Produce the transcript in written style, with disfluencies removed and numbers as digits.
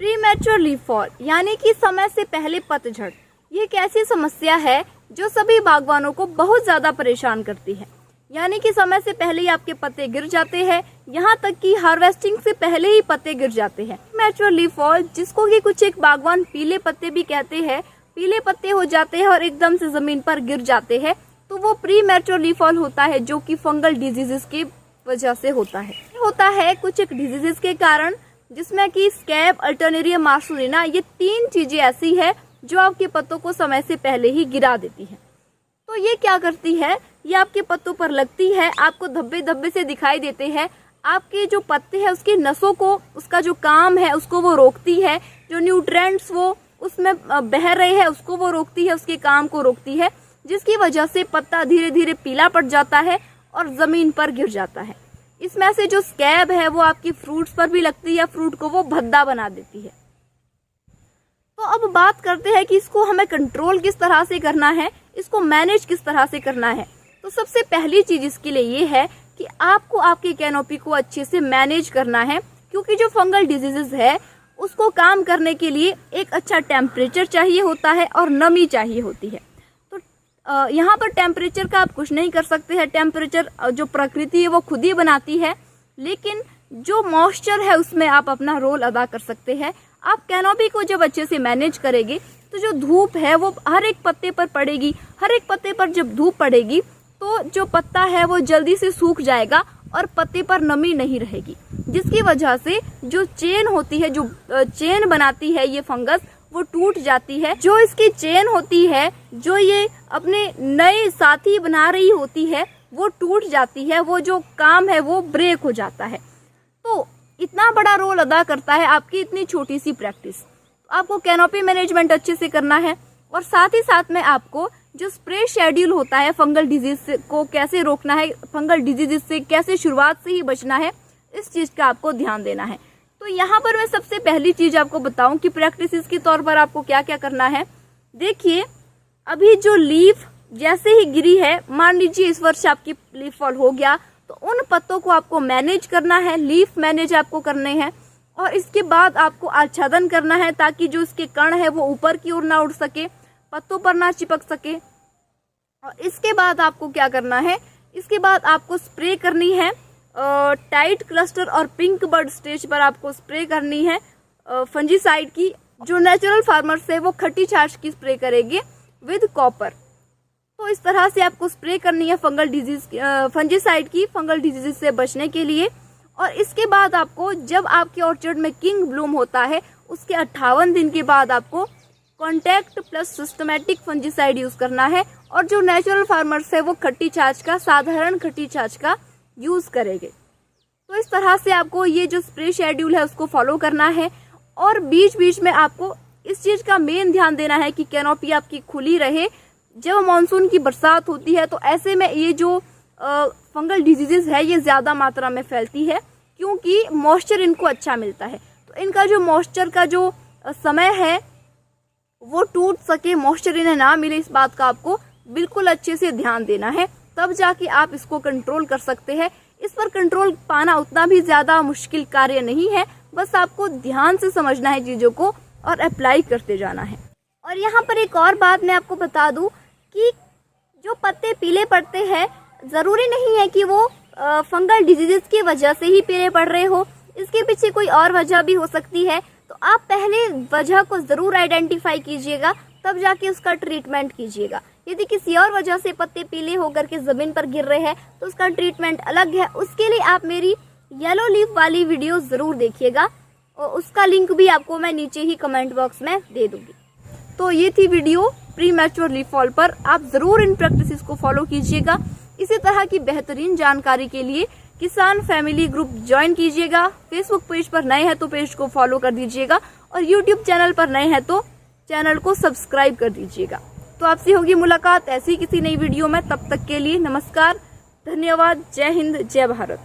Premature leaf fall यानी कि समय से पहले पतझड़, ये एक ऐसी समस्या है जो सभी बागवानों को बहुत ज्यादा परेशान करती है। यानी कि समय से पहले ही आपके पत्ते गिर जाते हैं, यहाँ तक कि हार्वेस्टिंग से पहले ही पत्ते गिर जाते हैं। प्रीमैच्योर लीफ फॉल, जिसको कि कुछ एक बागवान पीले पत्ते भी कहते हैं, पीले पत्ते हो जाते हैं और एकदम से जमीन पर गिर जाते हैं, तो वो प्रीमैच्योर लीफ फॉल होता है, जो कि फंगल डिजीजेस की वजह से होता है कुछ एक डिजीजेस के कारण, जिसमें कि स्कैब, अल्टरनेरियम मार्सुलिना, ये 3 चीजें ऐसी है जो आपके पत्तों को समय से पहले ही गिरा देती है। तो ये क्या करती है, ये आपके पत्तों पर लगती है, आपको धब्बे धब्बे से दिखाई देते हैं, आपके जो पत्ते हैं उसकी नसों को, उसका जो काम है उसको वो रोकती है, जो न्यूट्रिएंट्स वो उसमें बह रहे हैं उसको वो रोकती है, उसके काम को रोकती है, जिसकी वजह से पत्ता धीरे धीरे पीला पड़ जाता है और जमीन पर गिर जाता है। इसमें से जो स्कैब है वो आपकी फ्रूट्स पर भी लगती है, फ्रूट को वो भद्दा बना देती है। तो अब बात करते हैं कि इसको हमें कंट्रोल किस तरह से करना है, इसको मैनेज किस तरह से करना है। तो सबसे पहली चीज इसके लिए ये है कि आपको आपके कैनोपी को अच्छे से मैनेज करना है, क्योंकि जो फंगल डिजीजेस है उसको काम करने के लिए एक अच्छा टेम्परेचर चाहिए होता है और नमी चाहिए होती है। तो यहाँ पर टेम्परेचर का आप कुछ नहीं कर सकते हैं, टेम्परेचर जो प्रकृति है वो खुद ही बनाती है, लेकिन जो मॉइस्चर है उसमें आप अपना रोल अदा कर सकते हैं। आप कैनोपी को जब अच्छे से मैनेज करेंगे तो जो धूप है वो हर एक पत्ते पर पड़ेगी, हर एक पत्ते पर जब धूप पड़ेगी तो जो पत्ता है वो जल्दी से सूख जाएगा और पत्ते पर नमी नहीं रहेगी, जिसकी वजह से जो चेन होती है, जो चेन बनाती है ये फंगस, वो टूट जाती है। जो इसकी चेन होती है, जो ये अपने नए साथी बना रही होती है, वो टूट जाती है, वो जो काम है वो ब्रेक हो जाता है। तो इतना बड़ा रोल अदा करता है आपकी इतनी छोटी सी प्रैक्टिस। तो आपको कैनोपी मैनेजमेंट अच्छे से करना है और साथ ही साथ में आपको जो स्प्रे शेड्यूल होता है, फंगल डिजीज को कैसे रोकना है, फंगल डिजीज से कैसे शुरुआत से ही बचना है, इस चीज का आपको ध्यान देना है। तो यहाँ पर मैं सबसे पहली चीज आपको बताऊं कि प्रैक्टिस के तौर पर आपको क्या क्या करना है। देखिए, अभी जो लीफ जैसे ही गिरी है, मान लीजिए इस वर्ष आपकी लीफ फॉल हो गया, तो उन पत्तों को आपको मैनेज करना है, लीफ मैनेज आपको करने हैं, और इसके बाद आपको आच्छादन करना है ताकि जो इसके कण है वो ऊपर की ओर ना उड़ सके, पत्तों पर ना चिपक सके। और इसके बाद आपको क्या करना है, इसके बाद आपको स्प्रे करनी है टाइट क्लस्टर और पिंक बर्ड स्टेज पर आपको स्प्रे करनी है फंजीसाइड की। जो नेचुरल फार्मर्स है वो खट्टी छाछ की स्प्रे करेंगे विद कॉपर। तो इस तरह से आपको स्प्रे करनी है फंगल डिजीज, फंजीसाइड की, फंगल डिजीज से बचने के लिए। और इसके बाद आपको, जब आपके ऑर्चर्ड में किंग ब्लूम होता है, उसके 58 दिन के बाद आपको contact plus systematic fungicide use करना है। और जो नेचुरल फार्मर्स है वो खट्टी छाछ का, साधारण खट्टी छाछ का यूज करेंगे। तो इस तरह से आपको ये जो स्प्रे शेड्यूल है उसको फॉलो करना है। और बीच बीच में आपको इस चीज का मेन ध्यान देना है कि कैनोपी आपकी खुली रहे। जब मानसून की बरसात होती है तो ऐसे में ये जो फंगल डिजीजेस है ये ज्यादा मात्रा में फैलती है, क्योंकि मॉइस्चर इनको अच्छा मिलता है। तो इनका जो मॉइस्चर का जो समय है वो टूट सके, मॉइस्चर इन्हें ना मिले, इस बात का आपको बिल्कुल अच्छे से ध्यान देना है, तब जाके आप इसको कंट्रोल कर सकते हैं। इस पर कंट्रोल पाना उतना भी ज्यादा मुश्किल कार्य नहीं है, बस आपको ध्यान से समझना है चीजों को और अप्लाई करते जाना है। और यहाँ पर एक और बात मैं आपको बता दूं कि जो पत्ते पीले पड़ते हैं, जरूरी नहीं है कि वो फंगल डिजीजेस की वजह से ही पीले पड़ रहे हो, इसके पीछे कोई और वजह भी हो सकती है। तो आप पहले वजह को जरूर आइडेंटिफाई कीजिएगा, तब जाके उसका ट्रीटमेंट कीजिएगा। यदि किसी और वजह से पत्ते पीले होकर के जमीन पर गिर रहे हैं तो उसका ट्रीटमेंट अलग है। उसके लिए आप मेरी येलो लीफ वाली वीडियो जरूर देखिएगा, और उसका लिंक भी आपको मैं नीचे ही कमेंट बॉक्स में दे दूंगी। तो ये थी वीडियो प्रीमैच्योर लीफ फॉल पर। आप जरूर इन प्रैक्टिसेस को फॉलो कीजिएगा। इसी तरह की बेहतरीन जानकारी के लिए किसान फैमिली ग्रुप ज्वाइन कीजिएगा। फेसबुक पेज पर नए हैं तो पेज को फॉलो कर दीजिएगा, और यूट्यूब चैनल पर नए हैं तो चैनल को सब्सक्राइब कर दीजिएगा। तो आपसे होगी मुलाकात ऐसी किसी नई वीडियो में। तब तक के लिए नमस्कार, धन्यवाद, जय हिंद, जय भारत।